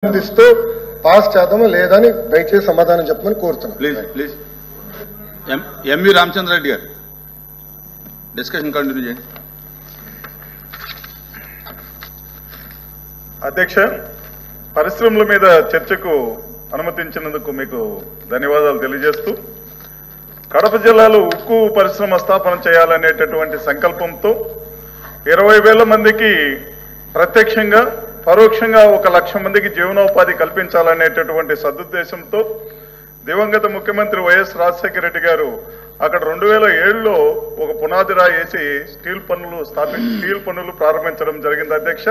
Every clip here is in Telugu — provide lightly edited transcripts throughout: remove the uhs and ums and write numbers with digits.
ఇస్తూ పాస్ చేద్దామా లేదని దయచేసి సమాధానం చెప్పమని కోరుతున్నాను. ప్లీజ్ ఎంవి రామచంద్ర రెడ్డి గారు డిస్కషన్ కంటిన్యూ చేయండి. అధ్యక్ష, పరిశ్రమల మీద చర్చకు అనుమతించినందుకు మీకు ధన్యవాదాలు తెలియజేస్తూ, కడప జిల్లాలో ఉక్కు పరిశ్రమ స్థాపన చేయాలనేటటువంటి సంకల్పంతో 20,000 మందికి ప్రత్యక్షంగా పరోక్షంగా 1,00,000 మందికి జీవనోపాధి కల్పించాలనేటటువంటి సదుద్దేశంతో దివంగత ముఖ్యమంత్రి వైఎస్ రాజశేఖర రెడ్డి గారు అక్కడ 2007లో ఒక పునాది రాయి వేసి స్టీల్ పన్నులు ప్రారంభించడం జరిగింది అధ్యక్ష.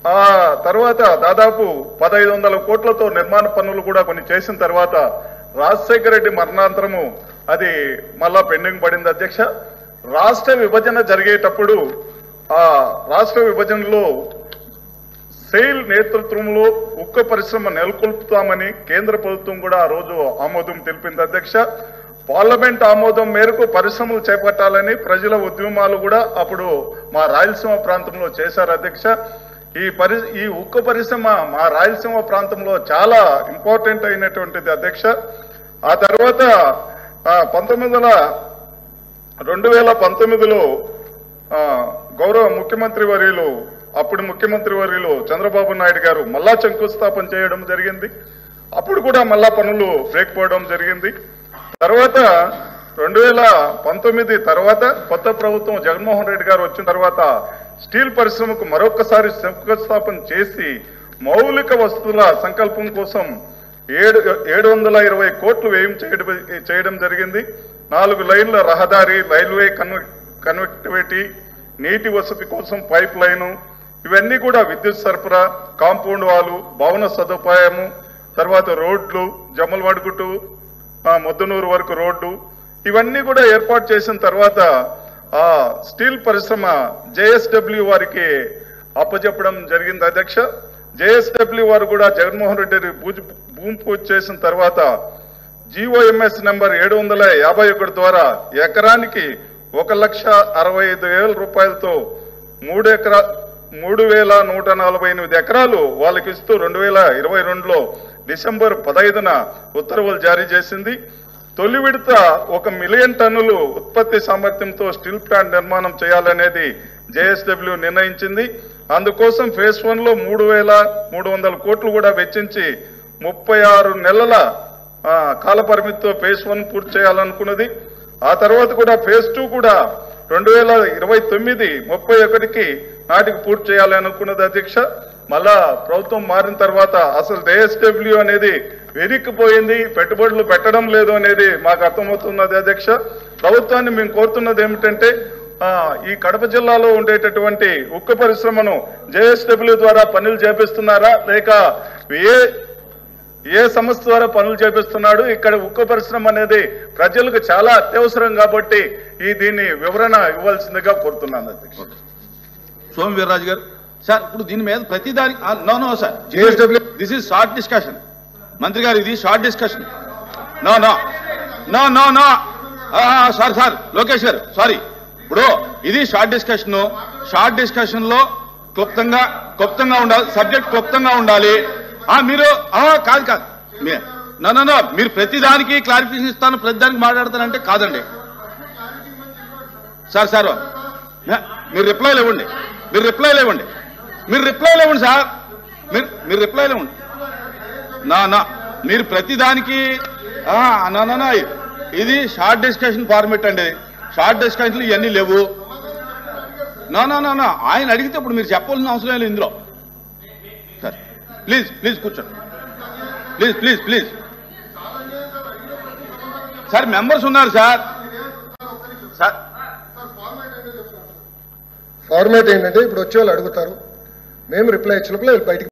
ఆ తర్వాత దాదాపు 1,500 కోట్లతో నిర్మాణ పన్నులు కూడా కొన్ని చేసిన తర్వాత రాజశేఖర రెడ్డి మరణాంతరము అది మళ్ళా పెండింగ్ పడింది అధ్యక్ష. రాష్ట్ర విభజన జరిగేటప్పుడు ఆ రాష్ట్ర విభజనలో సెయిల్ నేతృత్వంలో ఉక్కు పరిశ్రమ నెలకొల్పుతామని కేంద్ర ప్రభుత్వం కూడా ఆ రోజు ఆమోదం తెలిపింది అధ్యక్ష. పార్లమెంట్ ఆమోదం మేరకు పరిశ్రమలు చేపట్టాలని ప్రజల ఉద్యమాలు కూడా అప్పుడు మా రాయలసీమ ప్రాంతంలో చేశారు అధ్యక్ష. ఈ ఉక్కు పరిశ్రమ మా రాయలసీమ ప్రాంతంలో చాలా ఇంపార్టెంట్ అయినటువంటిది అధ్యక్ష. ఆ తర్వాత 2019లో గౌరవ ముఖ్యమంత్రి వర్యులు అప్పుడు ముఖ్యమంత్రి వర్యులు చంద్రబాబు నాయుడు గారు మళ్ళా శంకుస్థాపన చేయడం జరిగింది. అప్పుడు కూడా మళ్ళా పనులు బ్రేక్ పోవడం జరిగింది. తర్వాత 2019 తర్వాత కొత్త ప్రభుత్వం జగన్మోహన్ రెడ్డి గారు వచ్చిన తర్వాత స్టీల్ పరిశ్రమకు మరొకసారి శంకుస్థాపన చేసి మౌలిక వస్తువుల సంకల్పం కోసం 720 కోట్లు వ్యయం చేయడం జరిగింది. 4 లైన్ల రహదారి, రైల్వే కనెక్టివిటీ, నీటి వసతి కోసం పైప్ లైను, ఇవన్నీ కూడా విద్యుత్ సరఫరా, కాంపౌండ్ వాలు, భవన సదుపాయము, తర్వాత రోడ్లు, జమ్మలమడుగు టు మొద్దనూరు వరకు రోడ్డు, ఇవన్నీ కూడా ఏర్పాటు చేసిన తర్వాత ఆ స్టీల్ పరిశ్రమ జేఎస్డబ్ల్యూ వారికి అప్పచెప్పడం జరిగింది అధ్యక్ష. జేఎస్డబ్ల్యూ వారు కూడా జగన్మోహన్ రెడ్డి భూమి పూజ చేసిన తర్వాత జీఓఎంఎస్ నెంబర్ 751 ద్వారా ఎకరానికి 1,65,000 రూపాయలతో 3,148 ఎకరాలు వాళ్ళకి ఇస్తూ 2022లో డిసెంబర్ 15న ఉత్తర్వులు జారీ చేసింది. తొలి విడత 1 మిలియన్ టన్నులు ఉత్పత్తి సామర్థ్యంతో స్టీల్ ప్లాంట్ నిర్మాణం చేయాలనేది జేఎస్డబ్ల్యూ నిర్ణయించింది. అందుకోసం ఫేజ్ 1లో 3,300 కోట్లు కూడా వెచ్చించి 36 నెలల కాల పరిమితితో ఫేజ్ 1 పూర్తి చేయాలనుకున్నది. ఆ తర్వాత కూడా ఫేజ్ 2 కూడా 2029 31కి నాటికి పూర్తి చేయాలనుకున్నది అధ్యక్ష. మళ్ళా ప్రభుత్వం మారిన తర్వాత అసలు జేఎస్డబ్ల్యూ అనేది వెనక్కిపోయింది, పెట్టుబడులు పెట్టడం లేదు అనేది మాకు అర్థమవుతున్నది అధ్యక్ష. ప్రభుత్వాన్ని మేము కోరుతున్నది ఏమిటంటే ఈ కడప జిల్లాలో ఉండేటటువంటి ఉక్కు పరిశ్రమను జేఎస్డబ్ల్యూ ద్వారా పనులు చేపిస్తున్నారా లేక ఏ సంస్థ ద్వారా పనులు చేపిస్తున్నాడు? ఇక్కడ ఉక్కు పరిశ్రమ అనేది ప్రజలకు చాలా అత్యవసరం కాబట్టి దీన్ని వివరణ ఇవ్వాల్సిందిగా కోరుతున్నాను అధ్యక్ష. సోము వీర్రాజు గారు. సార్, ఇప్పుడు దీని మీద ప్రతిదానికి no sir, this is short discussion. మంత్రి గారు, ఇది short discussion. No sir Lokesh గారు, సారీ. ఇప్పుడు ఇది షార్ట్ డిస్కషన్ లో క్లుప్తంగా ఉండాలి, సబ్జెక్ట్ క్లుప్తంగా ఉండాలి. మీరు కాదు మీరు ప్రతిదానికి క్లారిఫికేషన్ ఇస్తాను, ప్రతిదానికి మాట్లాడతానంటే కాదండి సార్. మీరు రిప్లైలు ఇవ్వండి సార్, మీరు రిప్లైలు ఇవ్వండి. మీరు ప్రతిదానికి ఇది షార్ట్ డిస్కషన్ ఫార్మేట్ అండి. షార్ట్ డిస్కషన్లు ఇవన్నీ లేవు. ఆయన అడిగితే ఇప్పుడు మీరు చెప్పాల్సిన అవసరం లేదు ఇందులో. సార్ ప్లీజ్ కూర్చోండి, ప్లీజ్ సార్. మెంబర్స్ ఉన్నారు సార్. ఫార్మాట్ ఏంటంటే ఇప్పుడు వచ్చే వాళ్ళు అడుగుతారు, మేము రిప్లై ఇచ్చినప్పుడు బయటికి